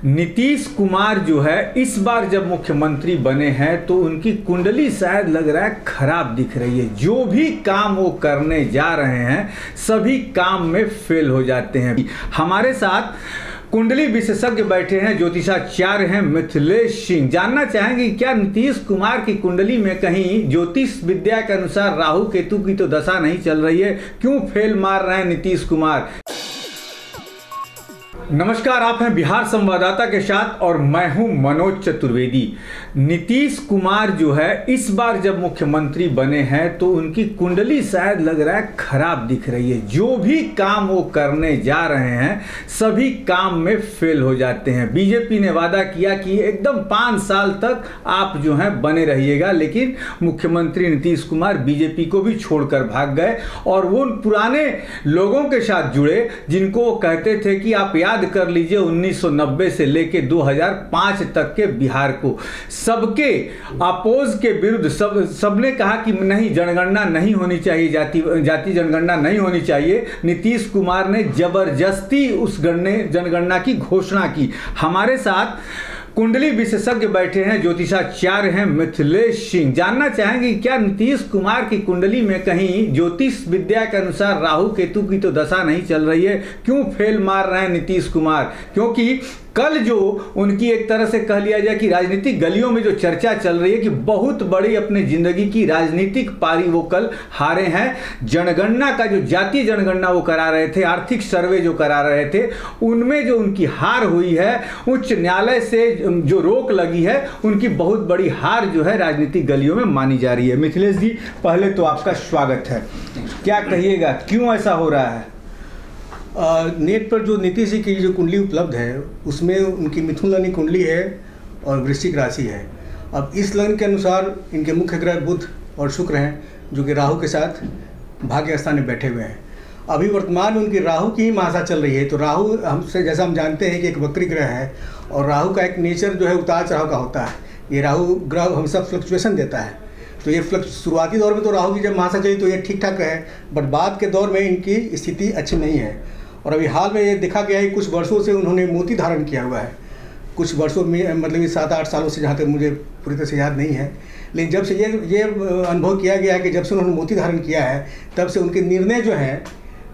नीतीश कुमार जो है इस बार जब मुख्यमंत्री बने हैं तो उनकी कुंडली शायद लग रहा है खराब दिख रही है। जो भी काम वो करने जा रहे हैं सभी काम में फेल हो जाते हैं। हमारे साथ कुंडली विशेषज्ञ बैठे हैं, ज्योतिषाचार्य हैं मिथिलेश सिंह। जानना चाहेंगे क्या नीतीश कुमार की कुंडली में कहीं ज्योतिष विद्या के अनुसार राहु केतु की तो दशा नहीं चल रही है? क्यों फेल मार रहे हैं नीतीश कुमार? नमस्कार, आप हैं बिहार संवाददाता के साथ और मैं हूं मनोज चतुर्वेदी। नीतीश कुमार जो है इस बार जब मुख्यमंत्री बने हैं तो उनकी कुंडली शायद लग रहा है खराब दिख रही है। जो भी काम वो करने जा रहे हैं सभी काम में फेल हो जाते हैं। बीजेपी ने वादा किया कि एकदम 5 साल तक आप जो हैं बने रहिएगा, लेकिन मुख्यमंत्री नीतीश कुमार बीजेपी को भी छोड़कर भाग गए और वो पुराने लोगों के साथ जुड़े जिनको वो कहते थे कि आप याद कर लीजिए 1990 से लेके 2005 तक के बिहार को। सबके अपोज के विरुद्ध सबने कहा कि नहीं, जनगणना नहीं होनी चाहिए, जाति जनगणना नहीं होनी चाहिए। नीतीश कुमार ने जबरदस्ती उस जनगणना की घोषणा की। हमारे साथ कुंडली विशेषज्ञ बैठे हैं, ज्योतिषाचार्य हैं मिथिलेश सिंह। जानना चाहेंगे क्या नीतीश कुमार की कुंडली में कहीं ज्योतिष विद्या के अनुसार राहु केतु की तो दशा नहीं चल रही है? क्यों फेल मार रहे हैं नीतीश कुमार? क्योंकि कल जो उनकी एक तरह से कह लिया जाए कि राजनीतिक गलियों में जो चर्चा चल रही है कि बहुत बड़ी अपने जिंदगी की राजनीतिक पारी वो कल हारे हैं। जनगणना का जो जातीय जनगणना वो करा रहे थे, आर्थिक सर्वे जो करा रहे थे, उनमें जो उनकी हार हुई है, उच्च न्यायालय से जो रोक लगी है, उनकी बहुत बड़ी हार जो है राजनीतिक गलियों में मानी जा रही है। मिथिलेश जी, पहले तो आपका स्वागत है। क्या कहिएगा, क्यों ऐसा हो रहा है? नेट पर जो नीतीश जी की जो कुंडली उपलब्ध है उसमें उनकी मिथुन लग्न कुंडली है और वृश्चिक राशि है। अब इस लग्न के अनुसार इनके मुख्य ग्रह बुध और शुक्र हैं जो कि राहु के साथ भाग्य स्थान में बैठे हुए हैं। अभी वर्तमान में उनकी राहु की ही महादशा चल रही है। तो राहु हमसे जैसा हम जानते हैं कि एक वक्री ग्रह है और राहु का एक नेचर जो है उतार चढ़ाव का होता है। ये राहु ग्रह हम सब फ्लक्चुएशन देता है। तो ये शुरुआती दौर में तो राहु की जब महादशा चली तो ये ठीक ठाक है, बट बाद के दौर में इनकी स्थिति अच्छी नहीं है। और अभी हाल में ये देखा गया है कि कुछ वर्षों से उन्होंने मोती धारण किया हुआ है। कुछ वर्षों में मतलब 7-8 सालों से, जहाँ तक मुझे पूरी तरह से याद नहीं है, लेकिन जब से ये अनुभव किया गया है कि जब से उन्होंने मोती धारण किया है तब से उनके निर्णय जो हैं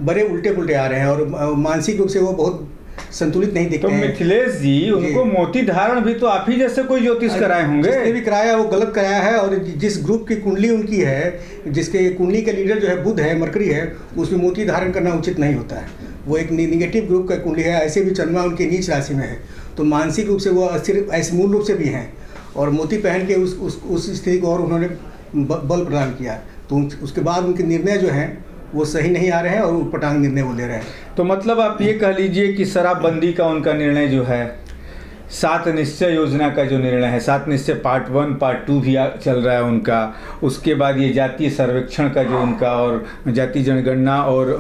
बड़े उल्टे पुल्टे आ रहे हैं और मानसिक रूप से वो बहुत संतुलित नहीं दिखते हैं। तो मिथिलेश जी, उनको मोती धारण भी तो आप ही जैसे कोई ज्योतिष कराए होंगे। जिसने भी कराया वो गलत कराया है। और जिस ग्रुप की कुंडली उनकी है, जिसके कुंडली के लीडर जो है बुध है, मरकरी है, उसमें मोती धारण करना उचित नहीं होता है। वो एक निगेटिव ग्रुप का कुंडली है। ऐसे भी चंद्रमा उनकी नीच राशि में है तो मानसिक रूप से वो सिर्फ ऐसे मूल रूप से भी हैं और मोती पहन के उस स्थिति को और उन्होंने बल प्रदान किया। तो उसके बाद उनके निर्णय जो हैं वो सही नहीं आ रहे हैं और उटपटांग निर्णय वो ले रहे हैं। तो मतलब आप ये कह लीजिए कि शराबबंदी का उनका निर्णय जो है, 7 निश्चय योजना का जो निर्णय है, 7 निश्चय पार्ट 1 पार्ट 2 भी चल रहा है उनका। उसके बाद ये जातीय सर्वेक्षण का जो उनका और जातीय जनगणना और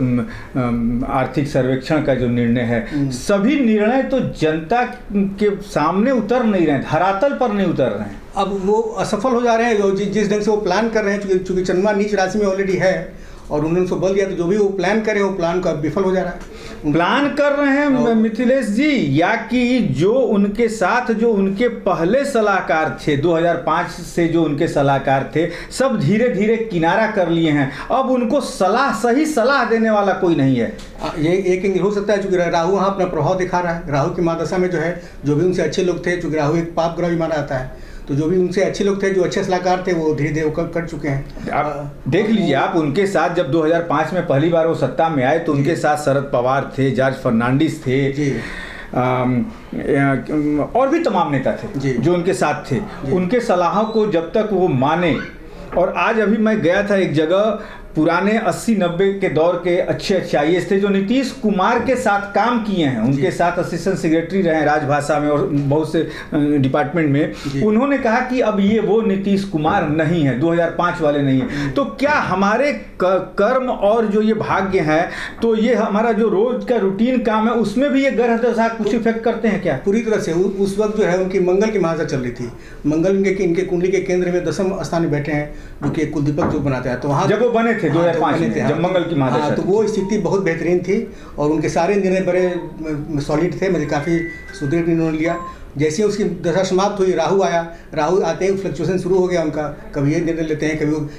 आर्थिक सर्वेक्षण का जो निर्णय है, सभी निर्णय तो जनता के सामने उतर नहीं रहे हैं, धरातल पर नहीं उतर रहे हैं। अब वो असफल हो जा रहे हैं। जिस ढंग से वो प्लान कर रहे हैं, चूँकि चंद्रमा नीच राशि में ऑलरेडी है और उन्होंने उसको बल दिया, तो जो भी वो प्लान करे वो प्लान का विफल हो जा रहा है। प्लान कर रहे हैं मिथिलेश जी, या कि जो उनके साथ जो उनके पहले सलाहकार थे, 2005 से जो उनके सलाहकार थे, सब धीरे धीरे किनारा कर लिए हैं। अब उनको सही सलाह देने वाला कोई नहीं है। ये एक हो सकता है क्योंकि राहु वहाँ अपना प्रभाव दिखा रहा है। राहु की महादशा में जो है जो भी उनसे अच्छे लोग थे, चूँकि राहु एक पाप ग्रह भी माना जाता है, तो जो भी उनसे अच्छे लोग थे, जो अच्छे सलाहकार थे, वो धीरे धीरे कर चुके हैं। आप देख लीजिए, आप उनके साथ जब 2005 में पहली बार वो सत्ता में आए तो उनके साथ शरद पवार थे, जॉर्ज फर्नांडिस थे जी। और भी तमाम नेता थे जो उनके साथ थे। उनके सलाहों को जब तक वो माने, और आज अभी मैं गया था एक जगह, पुराने 80-90 के दौर के अच्छे IAS थे जो नीतीश कुमार के साथ काम किए हैं, उनके साथ असिस्टेंट सेक्रेटरी रहे हैं राजभाषा में और बहुत से डिपार्टमेंट में। उन्होंने कहा कि अब ये वो नीतीश कुमार नहीं है, 2005 वाले नहीं है। तो क्या हमारे कर्म और जो ये भाग्य है, तो ये हमारा जो रोज का रूटीन काम है उसमें भी ये ग्रह दशा कुछ इफेक्ट करते हैं क्या? पूरी तरह से। उस वक्त जो है उनकी मंगल की महादशा चल रही थी। मंगल इनके कुंडली के केंद्र में 10वें स्थान में बैठे हैं, जो कि कुलदीपक जो बनाते हैं। तो वहाँ जब वो बने थे थे 2005 में जब मंगल की महादशा तो वो स्थिति बहुत बेहतरीन थी और उनके सारे निर्णय बड़े सॉलिड थे, मुझे काफ़ी सुदृढ़ निर्णय लिया। जैसे ही उसकी दशा समाप्त हुई, राहु आया, राहु आते ही फ्लक्चुएशन शुरू हो गया उनका, कभी ये निर्णय लेते हैं,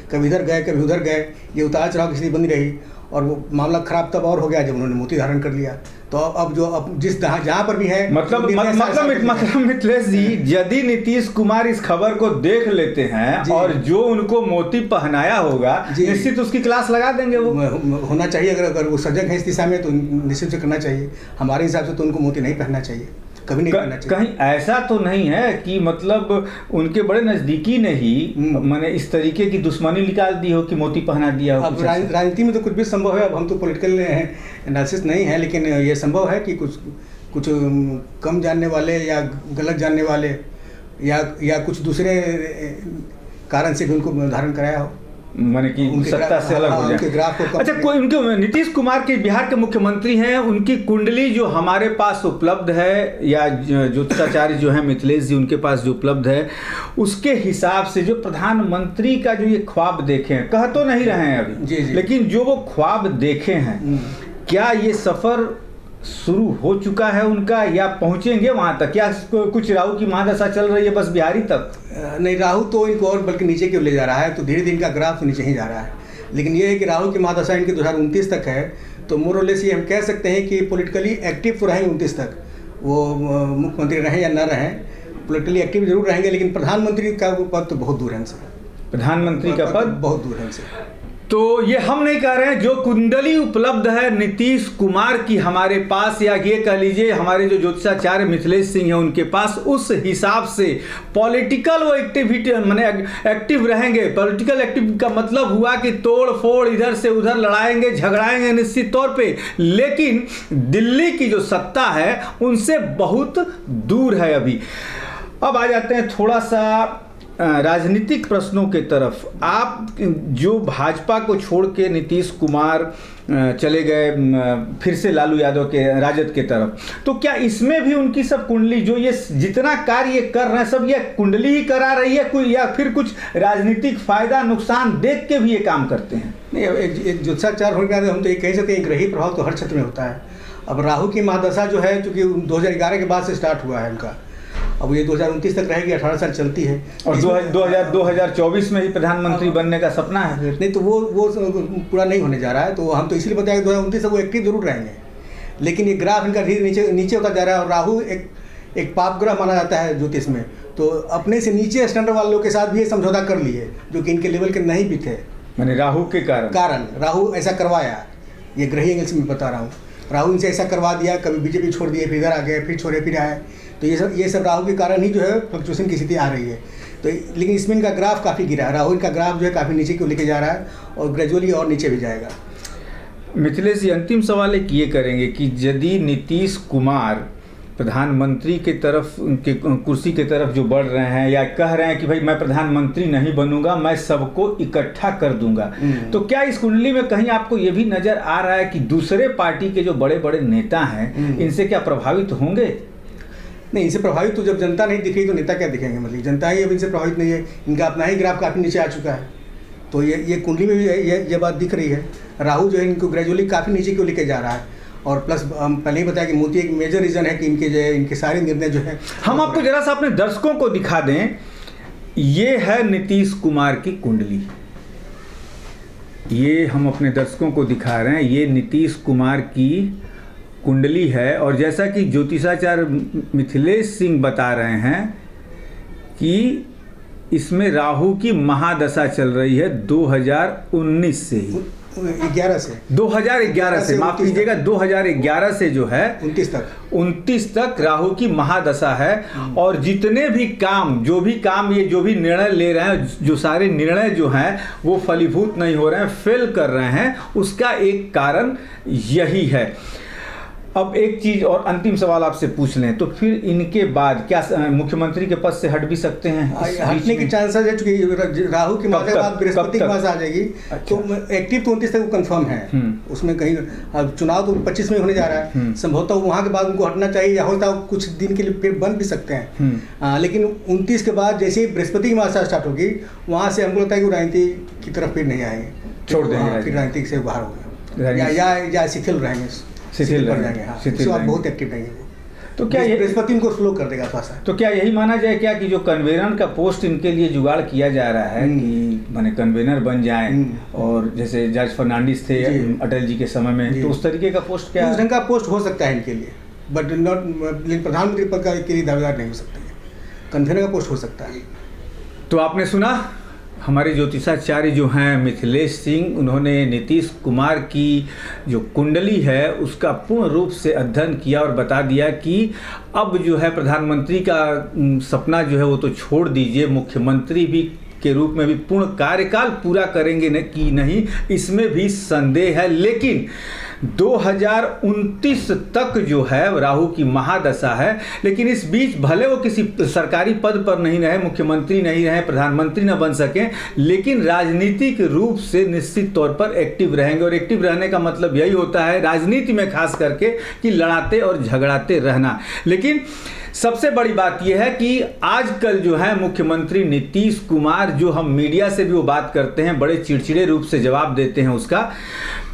कभी इधर गए, कभी उधर गए, ये उतार चढ़ाव की स्थिति बनी रही और वो मामला खराब तब और हो गया जब उन्होंने मोती धारण कर लिया। तो अब जिस जहाँ पर भी है मतलब मिथिलेश जी, यदि नीतीश कुमार इस खबर को देख लेते हैं और जो उनको मोती पहनाया होगा निश्चित उसकी क्लास लगा देंगे। वो होना चाहिए, अगर वो सजग है इस दिशा में तो निश्चित से करना चाहिए। हमारे हिसाब से तो उनको मोती नहीं पहनना चाहिए, कभी नहीं पहनना चाहिए। कहीं ऐसा तो नहीं है कि मतलब उनके बड़े नजदीकी ने ही मैंने इस तरीके की दुश्मनी निकाल दी हो कि मोती पहना दिया हो? अब राजनीति में तो कुछ भी संभव है। अब हम तो पॉलिटिकल एनालिसिस नहीं है, लेकिन ये संभव है कि कुछ कम जानने वाले या गलत जानने वाले या कुछ दूसरे कारण से भी उनको धारण कराया हो, माने कि सत्ता से अलग हो जाए। अच्छा, कोई उनके नीतीश कुमार के बिहार के मुख्यमंत्री हैं, उनकी कुंडली जो हमारे पास उपलब्ध है या ज्योतिषाचार्य जो है मिथिलेश जी उनके पास जो उपलब्ध है, उसके हिसाब से जो प्रधानमंत्री का जो ये ख्वाब देखे हैं, कह तो नहीं रहे हैं अभी, लेकिन जो वो ख्वाब देखे हैं, क्या ये सफर शुरू हो चुका है उनका या पहुंचेंगे वहां तक? क्या कुछ राहु की महादशा चल रही है बस बिहारी तक? नहीं, राहु तो इनको और बल्कि नीचे की ओर ले जा रहा है, तो धीरे धीरे इनका ग्राफ नीचे ही जा रहा है। लेकिन ये है कि राहु की महादशा इनकी 2029 तक है, तो मोरलेस ये हम कह सकते हैं कि पॉलिटिकली एक्टिव तो रहेंगे 29 तक, वो मुख्यमंत्री रहें या न रहें, पॉलिटिकली एक्टिव जरूर रहेंगे, लेकिन प्रधानमंत्री का पद तो बहुत दूर है उनसे। प्रधानमंत्री का पद बहुत दूर है उनसे। तो ये हम नहीं कह रहे हैं, जो कुंडली उपलब्ध है नीतीश कुमार की हमारे पास, या ये कह लीजिए हमारे जो ज्योतिषाचार्य मिथिलेश सिंह हैं उनके पास, उस हिसाब से पॉलिटिकल वो एक्टिविटी माने एक्टिव रहेंगे। पॉलिटिकल एक्टिव का मतलब हुआ कि तोड़ फोड़ इधर से उधर लड़ाएंगे झगड़ाएंगे निश्चित तौर पे, लेकिन दिल्ली की जो सत्ता है उनसे बहुत दूर है अभी। अब आ जाते हैं थोड़ा सा राजनीतिक प्रश्नों के तरफ। आप जो भाजपा को छोड़ के नीतीश कुमार चले गए फिर से लालू यादव के राजद के तरफ, तो क्या इसमें भी उनकी सब कुंडली जो ये जितना कार्य कर रहे हैं सब ये कुंडली ही करा रही है कोई, या फिर कुछ राजनीतिक फायदा नुकसान देख के भी ये काम करते हैं? नहीं, एक ज्योतिषाचार होने के नाते हम तो ये कह सकते हैं, ग्रही प्रभाव तो हर क्षेत्र में होता है। अब राहु की महादशा जो है चूँकि 2011 के बाद से स्टार्ट हुआ है उनका, अब ये 2029 तक रहेगी, 18 साल चलती है और 2024 में ही प्रधानमंत्री बनने का सपना है फिर? नहीं, तो वो पूरा नहीं होने जा रहा है, तो हम तो इसलिए बताया 2029 तक वो एक्टिव जरूर रहेंगे, लेकिन ये ग्राफ इनका धीरे नीचे होता जा रहा है। और राहु एक पाप ग्रह माना जाता है ज्योतिष में, तो अपने से नीचे स्टैंडर्ड वालों के साथ भी ये समझौता कर लिए जो कि इनके लेवल के नहीं भी थे, मैंने राहु के कारण राहु ऐसा करवाया। ये ग्रही एंगल से मैं बता रहा हूँ, राहु इनसे ऐसा करवा दिया, कभी बीजेपी छोड़ दिए, फिर इधर आ गए, फिर छोड़े फिर आए, तो ये सब राहु के कारण ही जो है फ्लक्चुएशन की स्थिति आ रही है। तो लेकिन इसमें इनका ग्राफ काफ़ी गिरा है, राहु इनका ग्राफ जो है काफ़ी नीचे की ओर लेके जा रहा है और ग्रेजुअली और नीचे भी जाएगा। मिथिलेश जी, अंतिम सवाल एक ये करेंगे कि यदि नीतीश कुमार प्रधानमंत्री के तरफ उनके कुर्सी की तरफ जो बढ़ रहे हैं या कह रहे हैं कि भाई मैं प्रधानमंत्री नहीं बनूंगा, मैं सबको इकट्ठा कर दूंगा, तो क्या इस कुंडली में कहीं आपको ये भी नजर आ रहा है कि दूसरे पार्टी के जो बड़े बड़े नेता हैं इनसे क्या प्रभावित होंगे? नहीं, इनसे प्रभावित तो जब जनता नहीं दिख रही तो नेता क्या दिखेंगे? मतलब जनता ही अब इनसे प्रभावित नहीं है, इनका अपना ही ग्राफ काफ़ी नीचे आ चुका है, तो ये कुंडली में भी ये बात दिख रही है। राहु जो है इनको ग्रेजुअली काफ़ी नीचे क्यों लेके जा रहा है, और प्लस हम पहले ही बताया कि मोती एक मेजर रीज़न है कि इनके जो है इनके सारे निर्णय जो है। हम आपको जरा सा अपने दर्शकों को दिखा दें, ये है नीतीश कुमार की कुंडली, ये हम अपने दर्शकों को दिखा रहे हैं, ये नीतीश कुमार की कुंडली है। और जैसा कि ज्योतिषाचार्य मिथिलेश सिंह बता रहे हैं कि इसमें राहु की महादशा चल रही है 2019 से ही, 2011 से माफ कीजिएगा, 2011 से जो है 29 तक राहु की महादशा है। और जितने भी काम जो भी निर्णय ले रहे हैं, जो सारे निर्णय जो हैं वो फलीभूत नहीं हो रहे हैं, फेल कर रहे हैं, उसका एक कारण यही है। अब एक चीज और अंतिम सवाल आपसे पूछ लें, तो फिर इनके बाद क्या मुख्यमंत्री के पद से हट भी सकते हैं? हटने के चांसेस है, क्योंकि राहु की मादे बाद बृहस्पति की मास आ जाएगी। अच्छा। तो एक्टिव तो 29 तक वो कंफर्म है, उसमें कहीं अब चुनाव तो 25 में होने जा रहा है, संभवतः वहाँ के बाद उनको हटना चाहिए, या होता है कुछ दिन के लिए फिर बन भी सकते हैं। लेकिन 29 के बाद जैसे ही बृहस्पति की मास स्टार्ट होगी, वहाँ से हमको लगता है कि वो राजनीति की तरफ फिर नहीं आएंगे। छोड़ देंगे फिर राजनीतिक से बाहर हो गए या शिथिल रहेंगे, शिथिल पड़ जाएंगे। हाँ, शिथिल आप रहेंगे। बहुत एक्टिव रहेंगे वो। तो क्या ये बृहस्पति इनको स्लो कर देगा थोड़ा सा। तो क्या यही माना जाए क्या कि जो कन्वेनर का पोस्ट इनके लिए जुगाड़ किया जा रहा है कि माने कन्वेनर बन जाएं, और जैसे जॉर्ज फर्नांडिस थे जी। अटल जी के समय में, तो उस तरीके का पोस्ट क्या उस ढंग का पोस्ट हो सकता है इनके लिए, बट नॉट, लेकिन प्रधानमंत्री पद के लिए दावेदार नहीं हो सकते। कन्वेनर का पोस्ट हो सकता है। तो आपने सुना हमारे ज्योतिषाचार्य जो हैं मिथिलेश सिंह, उन्होंने नीतीश कुमार की जो कुंडली है उसका पूर्ण रूप से अध्ययन किया और बता दिया कि अब जो है प्रधानमंत्री का सपना जो है वो तो छोड़ दीजिए, मुख्यमंत्री भी के रूप में भी पूर्ण कार्यकाल पूरा करेंगे न कि नहीं, इसमें भी संदेह है। लेकिन 2029 तक जो है राहु की महादशा है, लेकिन इस बीच भले वो किसी सरकारी पद पर नहीं रहे, मुख्यमंत्री नहीं रहे, प्रधानमंत्री न बन सकें, लेकिन राजनीतिक रूप से निश्चित तौर पर एक्टिव रहेंगे। और एक्टिव रहने का मतलब यही होता है राजनीति में खास करके कि लड़ाते और झगड़ाते रहना। लेकिन सबसे बड़ी बात यह है कि आजकल जो है मुख्यमंत्री नीतीश कुमार, जो हम मीडिया से भी वो बात करते हैं, बड़े चिड़चिड़े रूप से जवाब देते हैं उसका।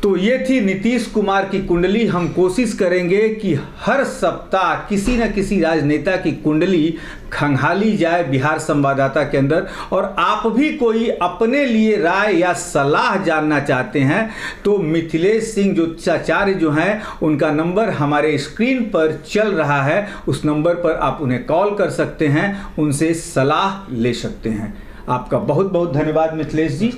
तो ये थी नीतीश कुमार की कुंडली। हम कोशिश करेंगे कि हर सप्ताह किसी न किसी राजनेता की कुंडली खंगाली जाए बिहार संवाददाता के अंदर। और आप भी कोई अपने लिए राय या सलाह जानना चाहते हैं तो मिथिलेश सिंह ज्योतिषाचार्य जो हैं, उनका नंबर हमारे स्क्रीन पर चल रहा है, उस नंबर पर आप उन्हें कॉल कर सकते हैं, उनसे सलाह ले सकते हैं। आपका बहुत बहुत धन्यवाद मिथिलेश जी।